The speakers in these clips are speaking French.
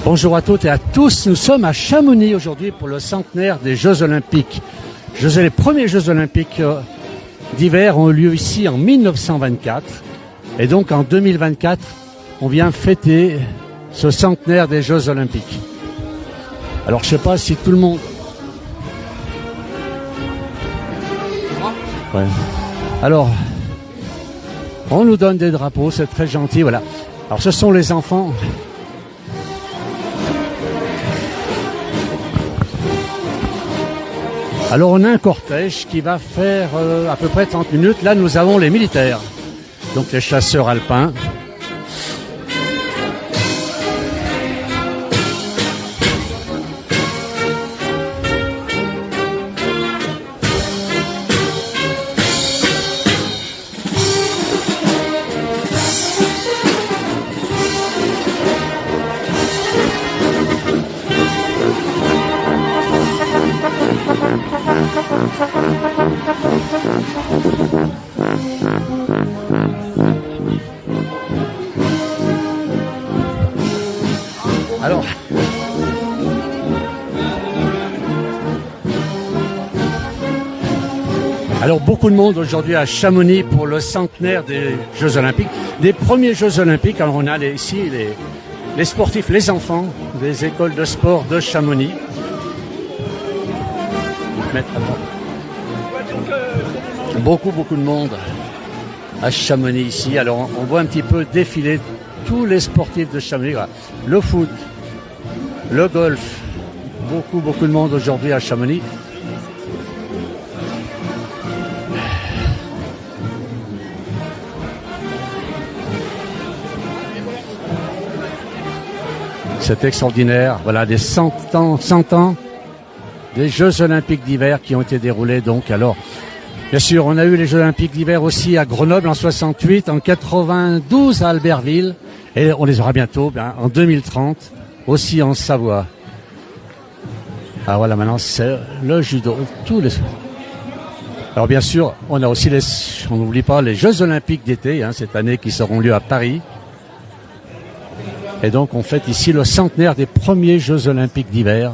Bonjour à toutes et à tous, nous sommes à Chamonix aujourd'hui pour le centenaire des Jeux Olympiques. Les premiers Jeux Olympiques d'hiver ont eu lieu ici en 1924 et donc en 2024 on vient fêter ce centenaire des Jeux Olympiques. Alors je sais pas si tout le monde... Ouais. Alors, on nous donne des drapeaux, c'est très gentil, voilà. Alors ce sont les enfants... Alors on a un cortège qui va faire à peu près 30 minutes. Là nous avons les militaires, donc les chasseurs alpins. Alors beaucoup de monde aujourd'hui à Chamonix pour le centenaire des Jeux Olympiques, des premiers Jeux Olympiques. Alors on a ici les sportifs, les enfants des écoles de sport de Chamonix. Beaucoup de monde à Chamonix ici. Alors on voit un petit peu défiler tous les sportifs de Chamonix. Le foot, le golf, beaucoup de monde aujourd'hui à Chamonix. C'est extraordinaire. Voilà, des 100 ans des Jeux Olympiques d'hiver qui ont été déroulés. Donc, alors, bien sûr, on a eu les Jeux Olympiques d'hiver aussi à Grenoble en 68, en 92 à Albertville, et on les aura bientôt, en 2030, aussi en Savoie. Ah voilà, maintenant c'est le judo, tous les sports. Alors bien sûr, on a aussi on n'oublie pas les Jeux Olympiques d'été, cette année qui seront lieu à Paris. Et donc on fête ici le centenaire des premiers Jeux Olympiques d'hiver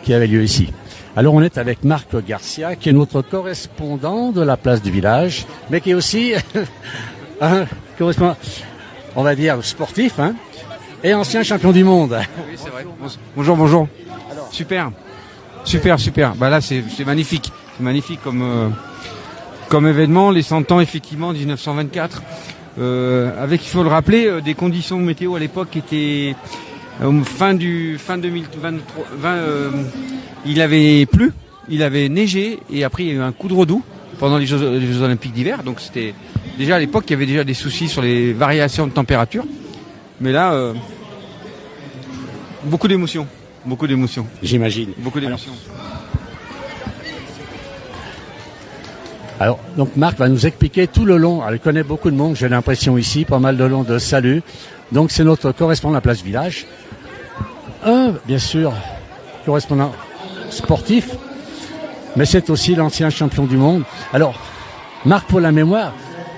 qui avaient lieu ici. Alors on est avec Marc Garcia, qui est notre correspondant de la place du village, mais qui est aussi un correspondant, on va dire, sportif, et ancien champion du monde. Oui, c'est vrai. Bonjour. Alors. Super. Bah là, c'est magnifique. C'est magnifique comme événement. Les 100 ans, effectivement, 1924. Avec, il faut le rappeler, des conditions météo à l'époque qui étaient fin 2023, il avait plu, il avait neigé et après il y a eu un coup de redoux pendant les Jeux Olympiques d'hiver. Donc c'était déjà à l'époque il y avait déjà des soucis sur les variations de température. Mais là, beaucoup d'émotions. J'imagine. Beaucoup d'émotions. Alors, donc Marc va nous expliquer tout le long. Alors, il connaît beaucoup de monde, j'ai l'impression ici, pas mal de long de salut. Donc c'est notre correspondant de la place village. Bien sûr, correspondant sportif, mais c'est aussi l'ancien champion du monde. Alors, Marc, pour la mémoire,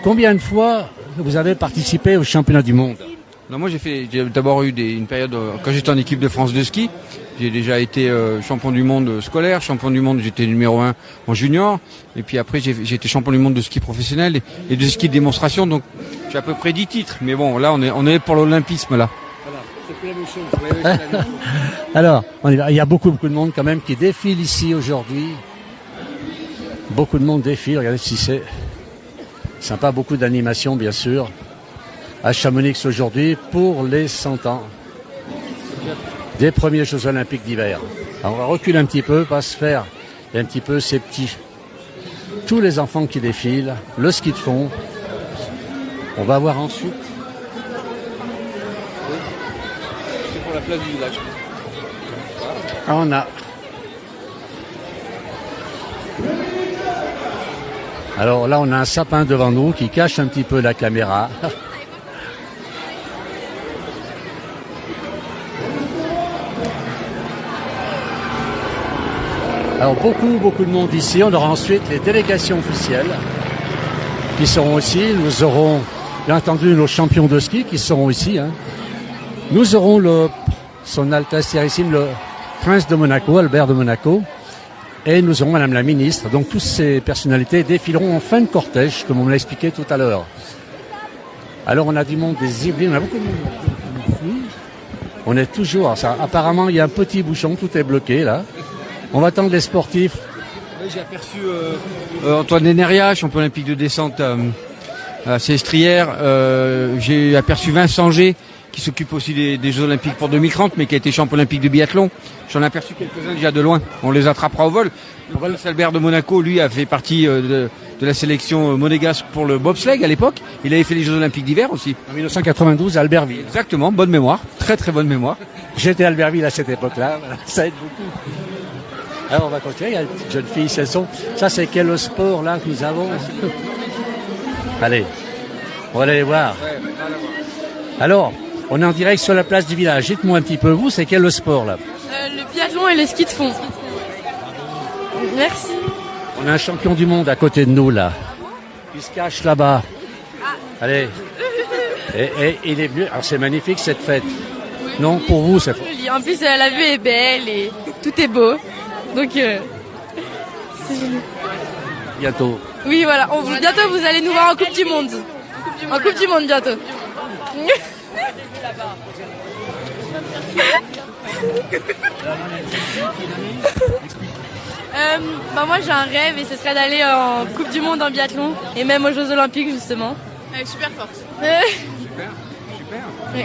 combien de fois vous avez participé au championnat du monde? Non, moi j'ai d'abord eu une période quand j'étais en équipe de France de ski. J'ai déjà été champion du monde scolaire, champion du monde, j'étais numéro 1 en junior, et puis après j'ai été champion du monde de ski professionnel et de ski de démonstration, donc j'ai à peu près 10 titres. Mais bon, là on est pour l'olympisme là. Voilà, c'est plus la même chose. Alors, il y a beaucoup de monde quand même qui défile ici aujourd'hui. Beaucoup de monde défile, regardez si c'est sympa, beaucoup d'animation bien sûr. À Chamonix aujourd'hui pour les 100 ans des premiers Jeux Olympiques d'hiver. On va reculer un petit peu, pas se faire un petit peu ces petits, tous les enfants qui défilent, le ski de fond. On va voir ensuite. C'est pour la place du village. On a. Alors là, on a un sapin devant nous qui cache un petit peu la caméra. Alors beaucoup de monde ici. On aura ensuite les délégations officielles qui seront ici. Nous aurons bien entendu nos champions de ski qui seront ici. Nous aurons le son Altesse Sérénissime, le Prince de Monaco, Albert de Monaco. Et nous aurons Madame la Ministre. Donc toutes ces personnalités défileront en fin de cortège, comme on me l'a expliqué tout à l'heure. Alors on a du monde des Yvelines, on a beaucoup de monde ici. On est toujours, ça, apparemment il y a un petit bouchon, tout est bloqué là. On va attendre les sportifs. Oui, j'ai aperçu Antoine Deneria, champion olympique de descente à Sestrières. J'ai aperçu Vincent G, qui s'occupe aussi des Jeux Olympiques pour 2030, mais qui a été champion olympique de biathlon. J'en ai aperçu quelques-uns déjà de loin. On les attrapera au vol. Albert de Monaco, lui, a fait partie de la sélection monégasque pour le bobsleigh à l'époque. Il avait fait les Jeux Olympiques d'hiver aussi. En 1992 à Albertville. Exactement, bonne mémoire, très très bonne mémoire. J'étais à Albertville à cette époque-là, voilà, ça aide beaucoup. Alors on va continuer, il y a une petite jeune fille, ça c'est quel sport là que nous avons? Allez, on va aller voir. Alors, on est en direct sur la place du village. Dites-moi un petit peu, vous, c'est quel sport là? Le biathlon et le ski de fond. Merci. On a un champion du monde à côté de nous là. Il se cache là-bas. Allez. Et il est venu. Alors c'est magnifique cette fête. Non, pour vous, c'est joli. En plus, la vue est belle et tout est beau. Donc, c'est génial. Bientôt. Oui, voilà. Bientôt, vous allez nous voir en Coupe du Monde. En Coupe du Monde, bientôt. Moi j'ai un rêve et ce serait d'aller en Coupe du Monde en biathlon et même aux Jeux Olympiques justement. Super forte.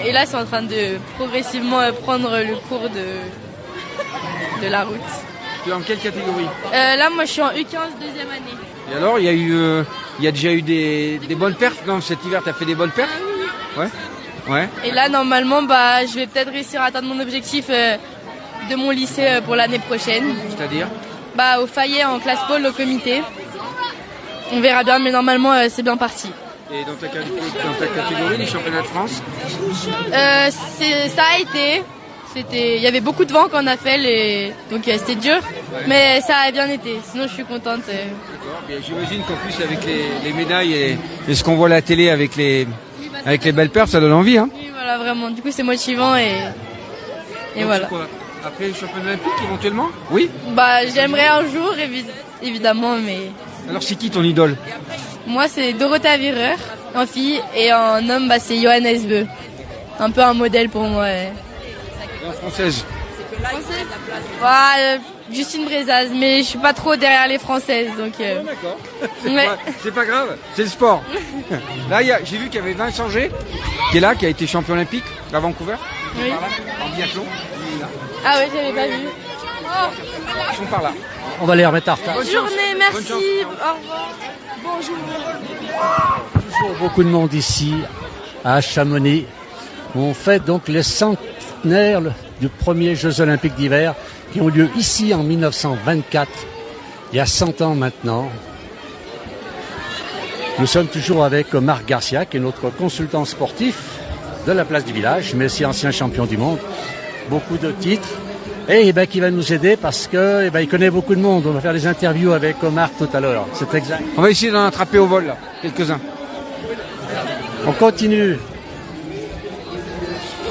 Et là c'est en train de progressivement prendre le cours de la route. Tu es en quelle catégorie? Là moi je suis en U15 deuxième année. Et alors il y a déjà eu des bonnes perfs? Non, cet hiver tu as fait des bonnes perfs? Ouais. Ouais. Et là normalement je vais peut-être réussir à atteindre mon objectif de mon lycée pour l'année prochaine. C'est-à-dire? Au Fayet en classe pôle au comité. On verra bien, mais normalement c'est bien parti. Et dans ta catégorie, les championnats de France? Ça a été. Il y avait beaucoup de vent quand on a fait, donc c'était dur, mais ça a bien été. Sinon je suis contente. D'accord. Bien, j'imagine qu'en plus avec les médailles et ce qu'on voit à la télé avec les belles perfs, ça donne envie, hein? Oui, voilà, vraiment. Du coup c'est motivant et donc, voilà. Après le championnat olympique éventuellement? Oui. J'aimerais un jour, évidemment, mais. Alors c'est qui ton idole? Moi c'est Dorothea Virer en fille et en homme c'est Johannes Beu. Un peu un modèle pour moi. Et en française? Justine Brezaz, mais je suis pas trop derrière les françaises, donc. D'accord. C'est pas grave, c'est le sport. Là, j'ai vu qu'il y avait Vincent G qui est là, qui a été champion olympique à Vancouver. Oui. En biathlon. Ah oui, j'avais pas vu. Ils sont par là. On va les remettre en retard. Bonne journée, merci. Bonne Au revoir. Bonjour. Toujours beaucoup de monde ici, à Chamonix. On fête donc les centenaires du premier Jeux Olympiques d'hiver qui ont lieu ici en 1924, il y a 100 ans maintenant. Nous sommes toujours avec Marc Garcia, qui est notre consultant sportif de la place du village, mais aussi ancien champion du monde. Beaucoup de titres. Et qui va nous aider parce que il connaît beaucoup de monde. On va faire des interviews avec Marc tout à l'heure. C'est exact. On va essayer d'en attraper au vol, là, quelques-uns. On continue.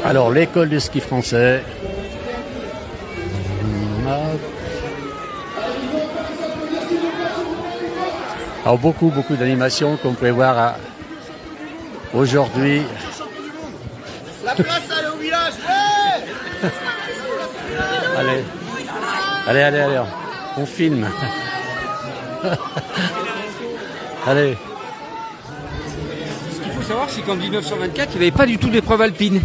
Alors, l'école de ski français. Alors, beaucoup d'animations qu'on peut voir aujourd'hui. La place, elle est au village. Allez, on filme. Allez. Ce qu'il faut savoir, c'est qu'en 1924, il n'y avait pas du tout d'épreuve alpine.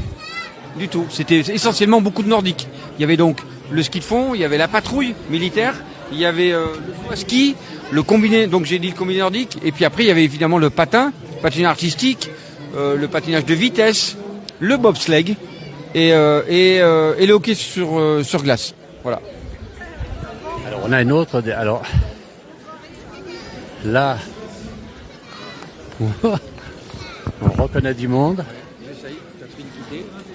Du tout. C'était essentiellement beaucoup de nordiques. Il y avait donc le ski de fond, il y avait la patrouille militaire, il y avait le ski, le combiné, donc j'ai dit le combiné nordique, et puis après il y avait évidemment le patinage artistique, le patinage de vitesse, le bobsleigh et le hockey sur glace. Voilà. Alors on a une autre. Alors là, on reconnaît du monde.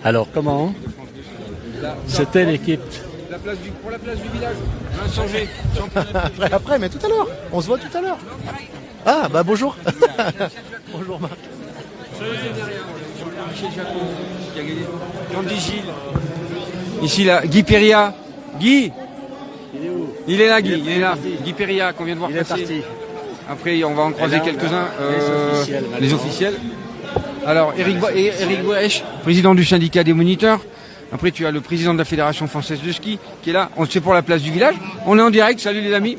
Alors comment? C'était l'équipe. Pour la place du village. Vincent G. Après, mais tout à l'heure. On se voit tout à l'heure. Ah, bonjour. Bonjour Marc. Michel Jacot, qui a gagné. Candy Gilles. Ici, là, Guy Péria. Guy. Il est là, Guy. Il est là. Guy Péria, qu'on vient de voir passer. Après, on va en croiser quelques-uns. Les officiels. Alors, Éric Boesch, président du syndicat des moniteurs. Après, tu as le président de la Fédération française de ski qui est là. On se fait pour la place du village. On est en direct. Salut les amis.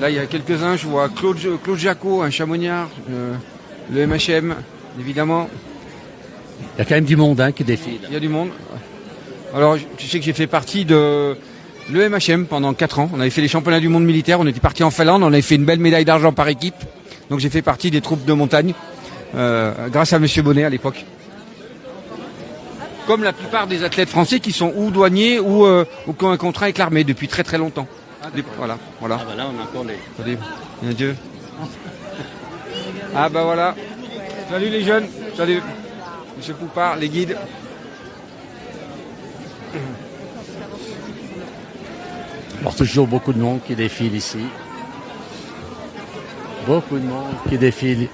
Là, il y a quelques-uns. Je vois Claude Jacot, un chamonniard. Le MHM, évidemment. Il y a quand même du monde qui défile. Il y a du monde. Alors, tu sais que j'ai fait partie de l'EMHM pendant 4 ans. On avait fait les championnats du monde militaire. On était parti en Finlande. On avait fait une belle médaille d'argent par équipe. Donc, j'ai fait partie des troupes de montagne grâce à Monsieur Bonnet à l'époque. Comme la plupart des athlètes français qui sont ou douaniers ou qui ont un contrat avec l'armée depuis très très longtemps. Voilà. Ah bah là, on a encore les... Attendez, Dieu. Ah bah voilà. Salut les jeunes. Salut. Monsieur Poupard, les guides. Alors toujours beaucoup de monde qui défile ici. Beaucoup de monde qui défile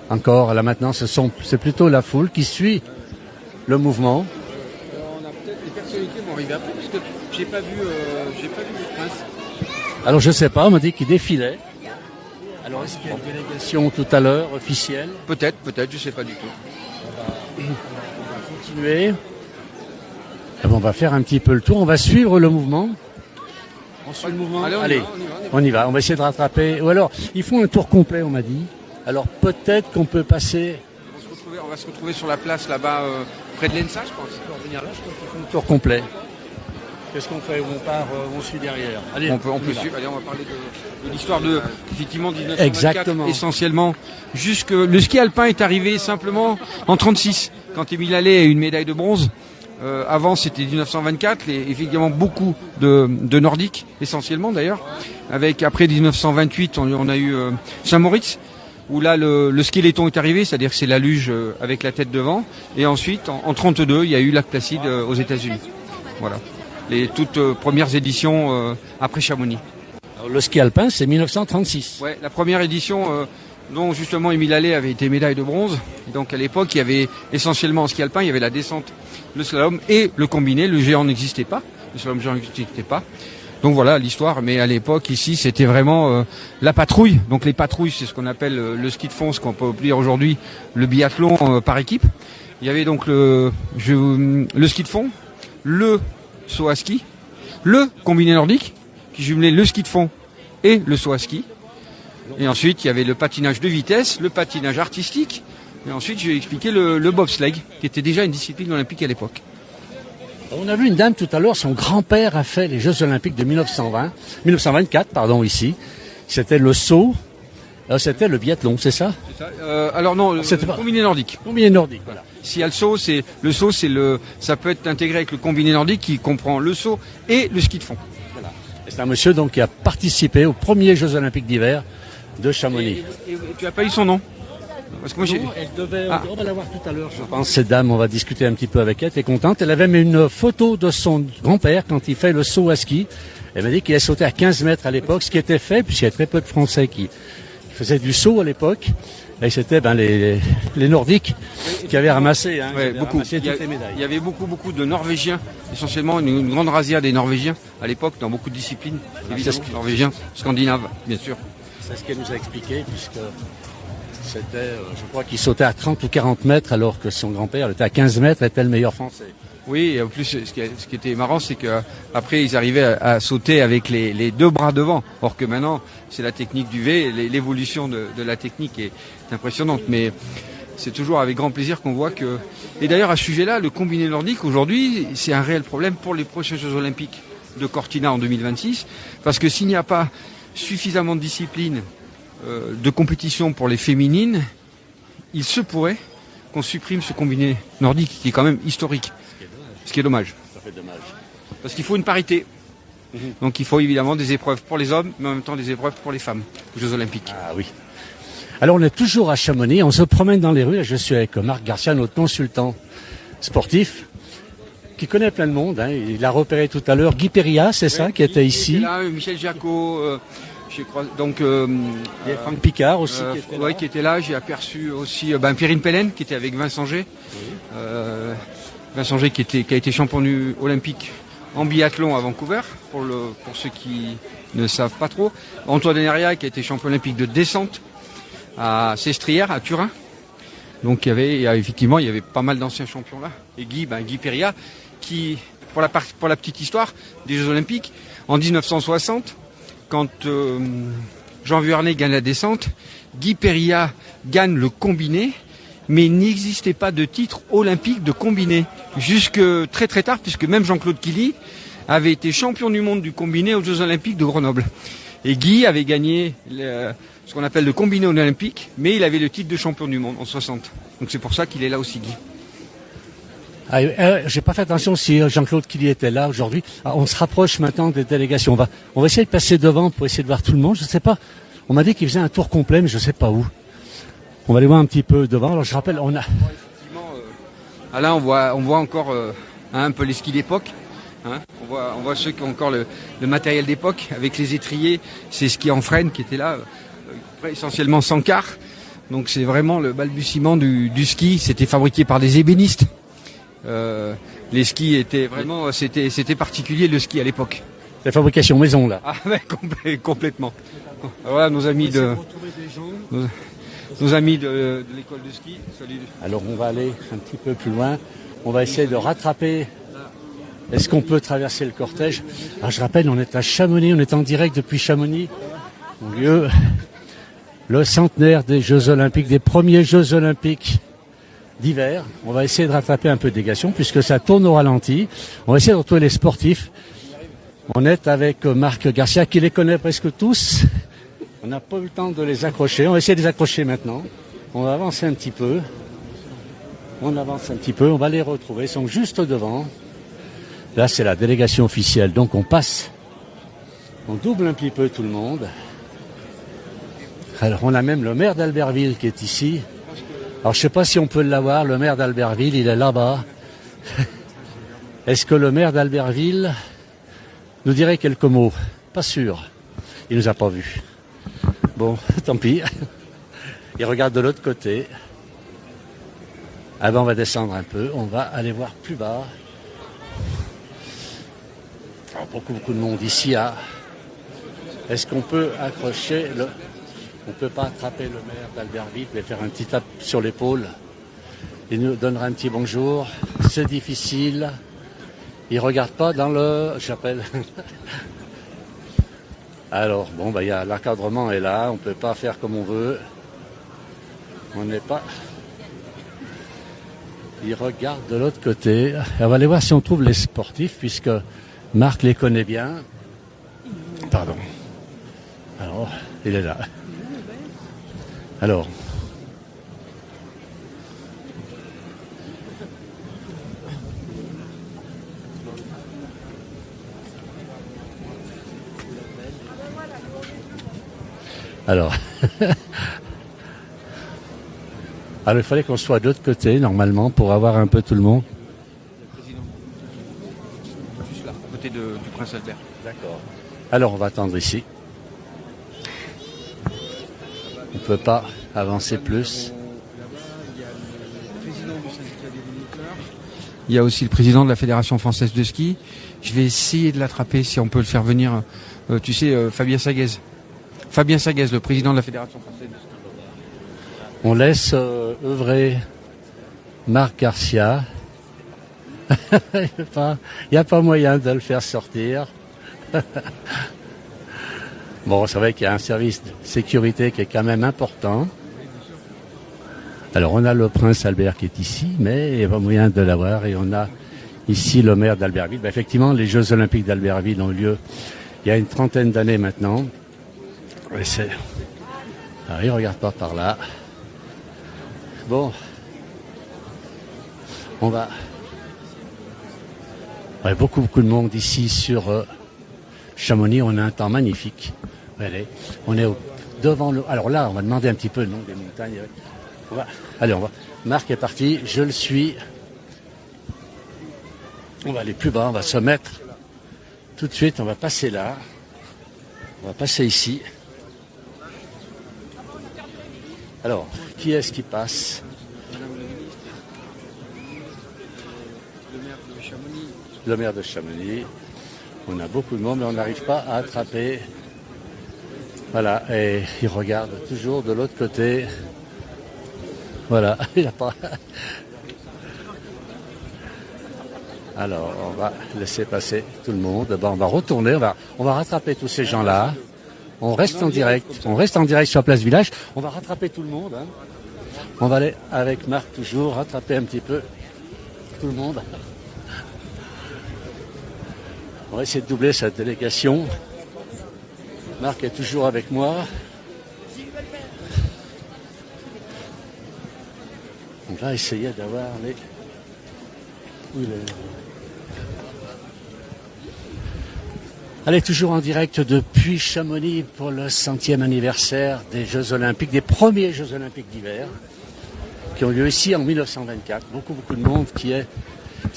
encore. Là maintenant, c'est plutôt la foule qui suit le mouvement. On a peut-être des personnalités qui vont arriver après parce que j'ai pas vu le prince. Alors je sais pas, on m'a dit qu'il défilait. Alors est-ce qu'il y a une délégation tout à l'heure officielle? Peut-être, je sais pas du tout. On va continuer. Et bon, on va faire un petit peu le tour. On va suivre le mouvement. On suit le mouvement. Allez, on y va. On va essayer de rattraper. Ou alors, ils font un tour complet, on m'a dit. Alors peut-être qu'on peut passer. On va se retrouver sur la place là-bas, près de l'ENSA, je pense. On va revenir là, je pense qu'ils font un tour complet. Qu'est-ce qu'on fait? On part, on suit derrière. Allez, on peut suivre. Allez, on va parler de l'histoire de effectivement 1924. Exactement. Essentiellement, jusque le ski alpin est arrivé simplement en 36 quand Émile Allais a eu une médaille de bronze. Avant c'était 1924, effectivement beaucoup de nordiques, essentiellement d'ailleurs. Avec après 1928, on a eu Saint-Moritz, où là le skeleton est arrivé, c'est-à-dire que c'est la luge avec la tête devant. Et ensuite, en 32, il y a eu Lac Placide aux États-Unis. Voilà, les toutes premières éditions après Chamonix. Alors, le ski alpin, c'est 1936. Ouais, la première édition dont justement Émile Allais avait été médaille de bronze. Et donc à l'époque, il y avait essentiellement en ski alpin, il y avait la descente, le slalom et le combiné. Le géant n'existait pas, le slalom géant n'existait pas. Donc voilà l'histoire. Mais à l'époque ici, c'était vraiment la patrouille. Donc les patrouilles, c'est ce qu'on appelle le ski de fond, ce qu'on peut dire aujourd'hui le biathlon par équipe. Il y avait donc le ski de fond, le saut à ski, le combiné nordique qui jumelait le ski de fond et le saut à ski. Et ensuite, il y avait le patinage de vitesse, le patinage artistique. Et ensuite, j'ai expliqué le bobsleigh, qui était déjà une discipline olympique à l'époque. On a vu une dame tout à l'heure, son grand-père a fait les Jeux Olympiques de 1924, ici. C'était le saut, c'était le biathlon, c'est ça? C'est ça. Alors non, le combiné nordique. Combiné nordique, voilà. S'il y a le saut, ça peut être intégré avec le combiné nordique qui comprend le saut et le ski de fond. Voilà. C'est un monsieur donc qui a participé aux premiers Jeux Olympiques d'hiver de Chamonix. Et tu n'as pas eu son nom? Parce que moi, on va la voir tout à l'heure, je pense. Cette dame, on va discuter un petit peu avec elle, elle est contente. Elle avait mis une photo de son grand-père quand il fait le saut à ski. Elle m'a dit qu'il a sauté à 15 mètres à l'époque, ce qui était fait, puisqu'il y a très peu de Français qui faisaient du saut à l'époque. Et c'était les Nordiques qui avaient ramassé, beaucoup. Ramassé toutes les médailles. Il y avait beaucoup de Norvégiens, essentiellement une grande razzia des Norvégiens à l'époque, dans beaucoup de disciplines. Évidemment, Norvégiens, scandinaves, bien sûr. C'est ce qu'elle nous a expliqué, puisque c'était, je crois qu'il sautait à 30 ou 40 mètres, alors que son grand-père était à 15 mètres, était le meilleur Français. Oui, et en plus, ce qui était marrant, c'est qu'après, ils arrivaient à sauter avec les deux bras devant. Or que maintenant, c'est la technique du V, l'évolution de la technique est impressionnante. Mais c'est toujours avec grand plaisir qu'on voit que... Et d'ailleurs, à ce sujet-là, le combiné nordique, aujourd'hui, c'est un réel problème pour les prochains Jeux Olympiques de Cortina en 2026. Parce que s'il n'y a pas suffisamment de disciplines de compétition pour les féminines, il se pourrait qu'on supprime ce combiné nordique qui est quand même historique. Ce qui est dommage. Ça fait dommage. Parce qu'il faut une parité. Donc il faut évidemment des épreuves pour les hommes, mais en même temps des épreuves pour les femmes aux Jeux Olympiques. Ah oui. Alors on est toujours à Chamonix, on se promène dans les rues et je suis avec Marc Garcia, notre consultant sportif, qui connaît plein de monde. Il a repéré tout à l'heure Guy Péria, c'est ça, qui était ici. Là, Michel Jacot, Donc, Il y a Franck Picard aussi qui était là. ouais, qui était là. J'ai aperçu aussi Pierrine Pellen qui était avec Vincent G. Vincent G qui a été champion olympique en biathlon à Vancouver, pour ceux qui ne savent pas trop. Antoine Deneria qui a été champion olympique de descente à Sestrières, à Turin. Donc il y avait pas mal d'anciens champions là. Et Guy Péria, qui, pour la petite histoire des Jeux Olympiques, en 1960, quand Jean Vuarnet gagne la descente, Guy Péria gagne le combiné, mais il n'existait pas de titre olympique de combiné. Jusque très très tard, puisque même Jean-Claude Killy avait été champion du monde du combiné aux Jeux Olympiques de Grenoble. Et Guy avait gagné ce qu'on appelle le combiné olympique, mais il avait le titre de champion du monde en 60. Donc c'est pour ça qu'il est là aussi, Guy. J'ai pas fait attention si Jean-Claude Killy était là aujourd'hui. On se rapproche maintenant des délégations. On va essayer de passer devant pour essayer de voir tout le monde. Je sais pas. On m'a dit qu'il faisait un tour complet, mais je sais pas où. On va aller voir un petit peu devant. Alors je rappelle, on a. Là, on voit encore un peu les skis d'époque. Hein. On voit ceux qui ont encore le matériel d'époque avec les étriers, ces skis en frêne qui étaient là, essentiellement sans quart. Donc c'est vraiment le balbutiement du ski. C'était fabriqué par des ébénistes. Les skis étaient vraiment, c'était particulier le ski à l'époque. La fabrication maison là. Ah ouais, complètement. Voilà nos amis de l'école de ski. Salut. Alors on va aller un petit peu plus loin. On va essayer de rattraper. Est-ce qu'on peut traverser le cortège? Alors je rappelle, on est à Chamonix, on est en direct depuis Chamonix. Au lieu le centenaire des Jeux Olympiques, des premiers Jeux Olympiques d'hiver. On va essayer de rattraper un peu de délégation puisque ça tourne au ralenti. On va essayer de retrouver les sportifs. On est avec Marc Garcia qui les connaît presque tous. On n'a pas eu le temps de les accrocher. On va essayer de les accrocher maintenant. On va avancer un petit peu. On avance un petit peu. On va les retrouver. Ils sont juste devant. Là, c'est la délégation officielle. Donc, on passe. On double un petit peu tout le monde. Alors, on a même le maire d'Albertville qui est ici. Alors, je ne sais pas si on peut l'avoir. Le maire d'Albertville, il est là-bas. Est-ce que le maire d'Albertville nous dirait quelques mots? Pas sûr. Il nous a pas vus. Bon, tant pis. Il regarde de l'autre côté. Ah ben, on va descendre un peu. On va aller voir plus bas. Alors, beaucoup de monde ici. Est-ce qu'on peut accrocher le... On ne peut pas attraper le maire d'Albertville, mais faire un petit tape sur l'épaule. Il nous donnera un petit bonjour. C'est difficile. Il regarde pas dans le... J'appelle. Alors, bon, y a l'encadrement est là. On ne peut pas faire comme on veut. On n'est pas... Il regarde de l'autre côté. Et on va aller voir si on trouve les sportifs, puisque Marc les connaît bien. Pardon. Alors, il est là. Alors. Alors. Alors, il fallait qu'on soit de l'autre côté, normalement, pour avoir un peu tout le monde. Le président. Juste là, à côté du Prince Albert. D'accord. Alors, on va attendre ici. On ne peut pas avancer plus. Il y a aussi le président de la Fédération française de ski. Je vais essayer de l'attraper si on peut le faire venir. Fabien Saguez. Fabien Saguez, le président de la Fédération française de ski. On laisse œuvrer Marc Garcia. Il n'y a pas moyen de le faire sortir. Bon, c'est vrai qu'il y a un service de sécurité qui est quand même important. Alors, on a le Prince Albert qui est ici, mais il n'y a pas moyen de l'avoir. Et on a ici le maire d'Albertville. Effectivement, les Jeux Olympiques d'Albertville ont lieu il y a une trentaine d'années maintenant. Et c'est... Alors, il ne regarde pas par là. Bon. On va... Ouais, beaucoup de monde ici sur Chamonix. On a un temps magnifique. Allez, on est devant le... Alors là, on va demander un petit peu le nom des montagnes. Allez, on va. Marc est parti, je le suis. On va aller plus bas, on va se mettre tout de suite, on va passer là. On va passer ici. Alors, qui est-ce qui passe? Le maire de Chamonix. On a beaucoup de monde, mais on n'arrive pas à attraper. Voilà, et il regarde toujours de l'autre côté. Voilà, il n'a pas... Alors, on va laisser passer tout le monde. D'abord, on va retourner, on va rattraper tous ces gens-là. On reste en direct sur la place Village. On va rattraper tout le monde. Hein. On va aller avec Marc toujours, rattraper un petit peu tout le monde. On va essayer de doubler cette délégation. Marc est toujours avec moi. On va essayer d'avoir les... Où il est ? Allez, toujours en direct depuis Chamonix pour le 100e anniversaire des Jeux Olympiques, des premiers Jeux Olympiques d'hiver, qui ont lieu ici en 1924. Beaucoup de monde qui est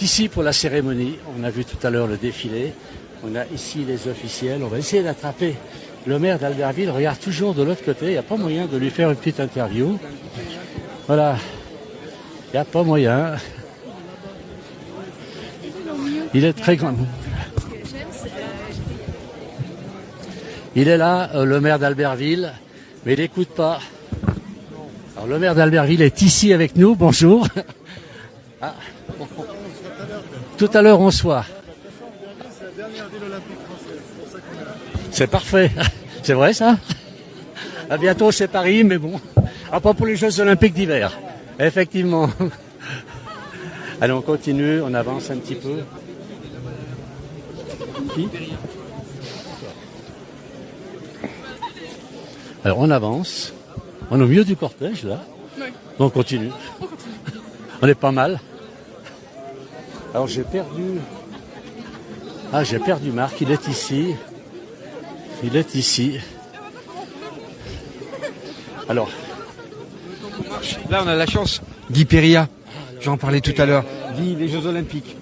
ici pour la cérémonie. On a vu tout à l'heure le défilé. On a ici les officiels. On va essayer d'attraper le maire d'Albertville. Regarde toujours de l'autre côté. Il n'y a pas moyen de lui faire une petite interview. Voilà. Il n'y a pas moyen. Il est très grand. Il est là, le maire d'Albertville, mais il n'écoute pas. Alors le maire d'Albertville est ici avec nous, bonjour. Ah. Tout à l'heure on se voit. C'est parfait, c'est vrai ça? À bientôt c'est Paris, mais bon. Ah, pas pour les Jeux Olympiques d'hiver, effectivement. Allez, on continue, on avance un petit peu. Qui? Alors on avance, on est au milieu du cortège là, oui. On continue, on est pas mal. Alors j'ai perdu Marc, il est ici. Alors, là on a la chance, Guy Péria, j'en parlais tout à l'heure, Guy, les Jeux Olympiques.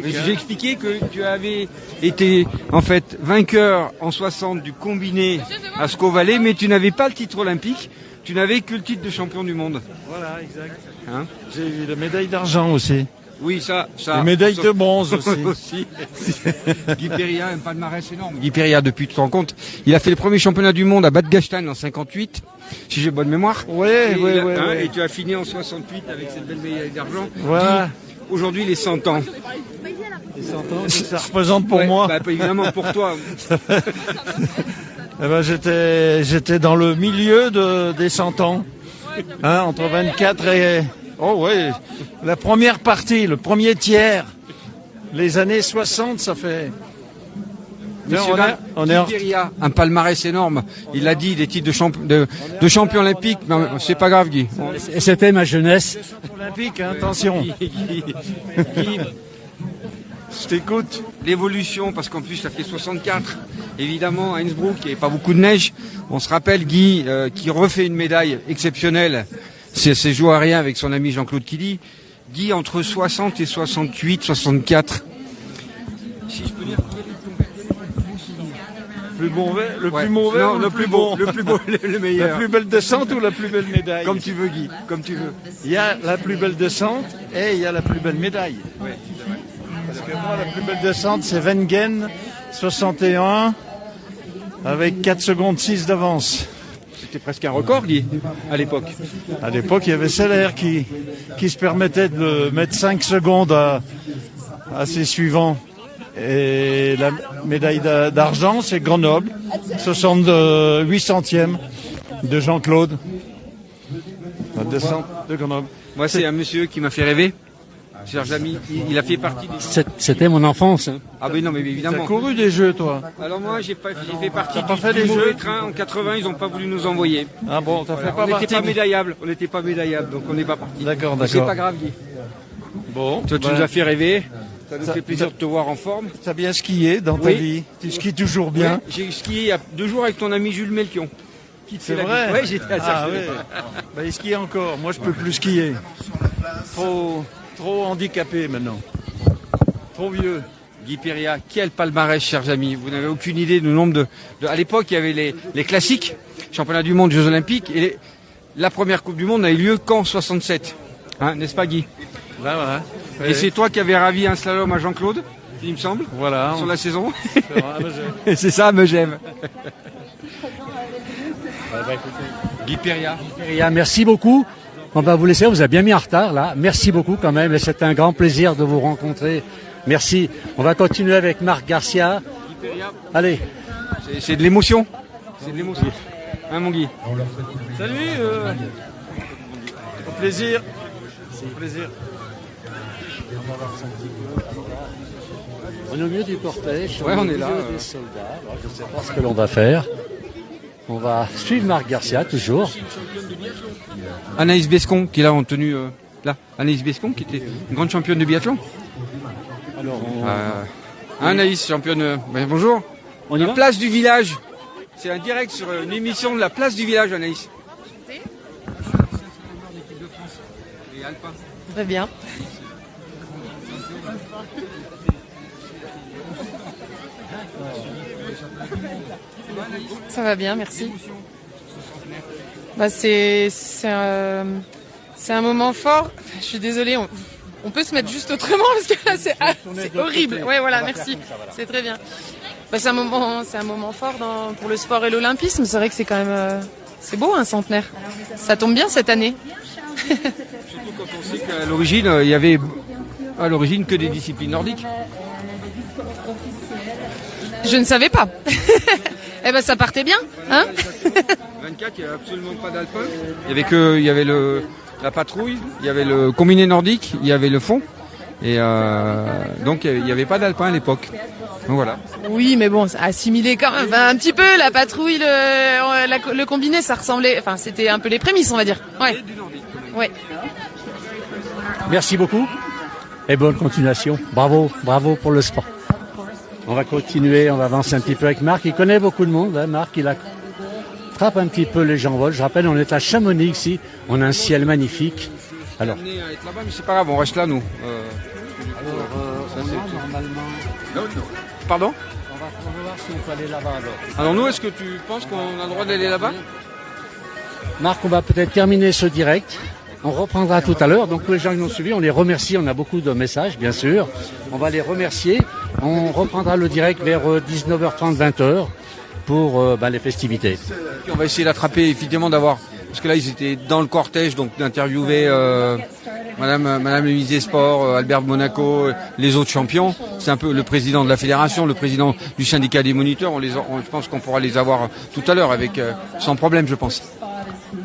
J'ai expliqué que tu avais été en fait vainqueur en 60 du combiné à Sceaux-Vallée, mais tu n'avais pas le titre olympique, tu n'avais que le titre de champion du monde. Voilà, exact. Hein? J'ai eu la médaille d'argent aussi. Oui, ça. La médaille de bronze aussi. Guy Péria, un palmarès énorme. Guy Péria, depuis tu te rends compte, il a fait le premier championnat du monde à Bad Gastein en 58, si j'ai bonne mémoire. Oui. Et tu as fini en 68 avec cette belle médaille d'argent. Voilà. Aujourd'hui, les 100 ans. Les 100 ans, ça représente pour moi. Bah, évidemment, pour toi. Eh ben, j'étais dans le milieu des 100 ans. Hein, entre 24 et... Oh oui, la première partie, le premier tiers. Les années 60, ça fait... On est un palmarès énorme. Il l'a dit, des titres de champion olympique. C'est pas grave, Guy. C'était ma jeunesse. Olympique, hein, attention. Guy, je t'écoute. L'évolution, parce qu'en plus, ça fait 64. Évidemment, à Innsbruck, il n'y avait pas beaucoup de neige. On se rappelle Guy, qui refait une médaille exceptionnelle. C'est joué à rien avec son ami Jean-Claude Killy. Guy, entre 60 et 68, 64. Si je peux dire, Le plus mauvais non, ou le plus bon? Le plus beau, le meilleur. La plus belle descente ou la plus belle médaille? Comme tu veux, Guy, comme tu veux. Il y a la plus belle descente et il y a la plus belle médaille. Oui. Parce que moi, la plus belle descente, c'est Wengen, 61, avec 4 secondes 6 d'avance. C'était presque un record, Guy, à l'époque. À l'époque, il y avait Seller qui se permettait de mettre 5 secondes à ses suivants. Et la médaille d'argent, c'est Grenoble, 68 centièmes de Jean-Claude. La descente de Grenoble. Moi, c'est un monsieur qui m'a fait rêver. Serge Ami, il a fait partie des... C'était mon enfance. Hein. Ah ben non, mais évidemment. T'as couru des jeux, toi? Alors moi, j'ai fait partie des du mauvais jeux train. En 80, ils n'ont pas voulu nous envoyer. Ah bon, t'as fait pas On partie? n'était pas médaillable, donc on n'est pas parti. D'accord. C'est pas grave, Guy. Bon. Toi, tu nous as fait rêver. Ça nous fait plaisir de te voir en forme. T'as bien skié dans ta vie? Tu skis toujours bien? Oui, j'ai skié il y a 2 jours avec ton ami Jules Melchion. C'est vrai? Oui, j'étais à ça. Bah, il skie encore. Moi, je peux plus skier. Trop handicapé maintenant. Trop vieux. Guy Péria, quel palmarès, chers amis. Vous n'avez aucune idée du nombre de... À l'époque, il y avait les classiques, championnat du monde, Jeux Olympiques, et la première Coupe du Monde a eu lieu qu'en 67. Hein, n'est-ce pas, Guy? Voilà. Et c'est toi qui avais ravi un slalom à Jean-Claude, il me semble, Voilà. sur la saison. C'est vrai, mais Et c'est ça, Megève. Guy Perria. Merci beaucoup. On va vous laisser, on vous a bien mis en retard là. Merci beaucoup quand même, et c'est un grand plaisir de vous rencontrer. Merci. On va continuer avec Marc Garcia. Allez. C'est de l'émotion. C'est de l'émotion. Hein, mon Guy? Salut. Au plaisir. Au plaisir. On est au milieu du cortège. Ouais, on est là. Des soldats. Alors, je ne sais pas ce que l'on va faire. On va suivre Marc Garcia toujours. Anaïs Bescon, qui est là en tenue là. Anaïs Bescon, qui était une grande championne de biathlon. Alors, Anaïs, championne. Bonjour. on y La va. place du village. C'est un direct sur une émission de la place du village, Anaïs. Très bien. Ça va bien, merci. Bah c'est un moment fort. Je suis désolée, on peut se mettre juste autrement parce que là c'est horrible. Ouais, voilà, merci. C'est très bien. Bah, c'est un moment fort pour le sport et l'olympisme. C'est vrai que c'est quand même c'est beau un centenaire. Ça tombe bien cette année. Surtout quand on sait qu'à l'origine, il y avait à l'origine que des disciplines nordiques. Je ne savais pas. Eh ben ça partait bien, hein? 24, il n'y avait absolument pas d'alpin. Il y avait la patrouille, il y avait le combiné nordique, il y avait le fond. Et donc il n'y avait pas d'alpin à l'époque. Donc voilà. Oui, mais bon, assimilé quand même. Enfin, un petit peu, la patrouille, le combiné, ça ressemblait. Enfin, c'était un peu les prémices, on va dire. Ouais. Et du nordique, quand même. Ouais. Merci beaucoup et bonne continuation. Bravo, bravo pour le sport. On va continuer, on va avancer un petit peu avec Marc. Il connaît beaucoup de monde, hein. Marc, il attrape un petit peu les gens vol. Je rappelle, on est à Chamonix ici. On a un ciel magnifique. Alors, On est à être là-bas, mais c'est pas grave, on reste là, nous. normalement, Non. Pardon? on va voir si on peut aller là-bas alors. Alors nous, est-ce que tu penses qu'on a le droit d'aller là-bas? Marc, on va peut-être terminer ce direct. On reprendra tout à l'heure. Donc tous les gens qui nous ont suivis, on les remercie. On a beaucoup de messages, bien sûr. On va les remercier. On reprendra le direct vers 19h30, 20h pour les festivités. Puis on va essayer d'attraper, évidemment, parce que là, ils étaient dans le cortège, donc d'interviewer Madame le ministre des Sports, Albert de Monaco, les autres champions. C'est un peu le président de la fédération, le président du syndicat des moniteurs. Je pense qu'on pourra les avoir tout à l'heure sans problème, je pense.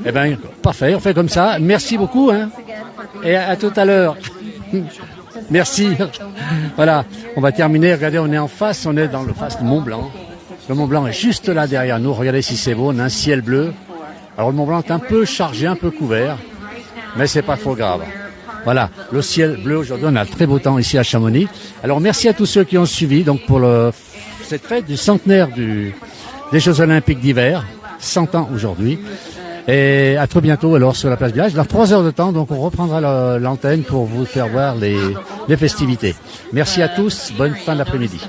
Eh bien, parfait. On fait comme ça. Merci beaucoup. Hein. Et à tout à l'heure. Merci. Voilà. On va terminer. Regardez, on est en face. On est dans le face du Mont Blanc. Le Mont Blanc est juste là derrière nous. Regardez si c'est beau. On a un ciel bleu. Alors le Mont Blanc est un peu chargé, un peu couvert, mais c'est pas trop grave. Voilà, le ciel bleu aujourd'hui, on a un très beau temps ici à Chamonix. Alors merci à tous ceux qui ont suivi donc pour cette fête du centenaire des Jeux Olympiques d'hiver, 100 ans aujourd'hui. Et à très bientôt alors sur la place du village. Dans 3 heures de temps, donc on reprendra l'antenne pour vous faire voir les festivités. Merci à tous, bonne fin d'après-midi.